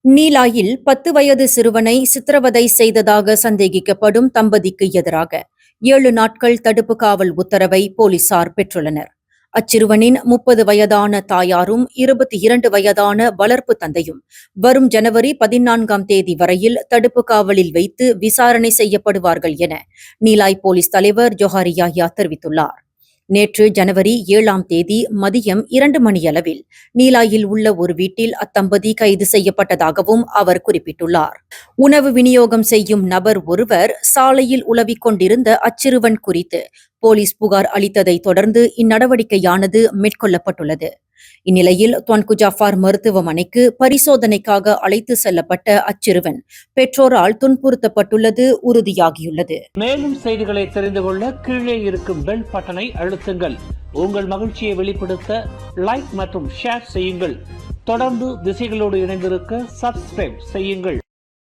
நீலாயில் 10 வயது சிறுவனை சித்திரவதை செய்ததாக சந்தேகிக்கப்படும் தம்பதிக்கு எதிராக 7 நாட்கள் தடுப்பு காவல் உத்தரவை போலீசார் பெற்றுள்ளனர். அச்சிறுவனின் 30 வயதான தாயாரும் 22 வயதான வளர்ப்பு தந்தையும் வரும் ஜனவரி 14ஆம் தேதி வரையில் தடுப்பு காவலில் வைத்து விசாரணை செய்யப்படுவார்கள் என நீலாய் போலீஸ் தலைவர் ஜொஹாரி யாஹ்யா தெரிவித்துள்ளார். நேற்று ஜனவரி 7ஆம் தேதி மதியம் 2 மணியளவில் நீலாயில் உள்ள ஒரு வீட்டில் அத்தம்பதி கைது செய்யப்பட்டதாகவும் அவர் குறிப்பிட்டுள்ளார். உணவு விநியோகம் செய்யும் நபர் ஒருவர் சாலையில் உலவிக் கொண்டிருந்த அச்சிறுவன் குறித்து போலீஸ் புகார் அளித்ததை தொடர்ந்து இந்நடவடிக்கையானது மேற்கொள்ளப்பட்டுள்ளது. இந்நிலையில் துவான்கு ஜாஃபார் மருத்துவமனைக்கு பரிசோதனைக்காக அழைத்து செல்லப்பட்ட அச்சிறுவன் பெற்றோரால் துன்புறுத்தப்பட்டுள்ளது உறுதியாகியுள்ளது. மேலும் செய்திகளை தெரிந்து கொள்ள கீழே இருக்கும் பெல் பட்டனை அழுத்துங்கள். உங்கள் மகிழ்ச்சியை வெளிப்படுத்த லைக் மற்றும் ஷேர் செய்யுங்கள். தொடர்ந்து திசைகளோடு இணைந்திருக்க சப்ஸ்கிரைப் செய்யுங்கள்.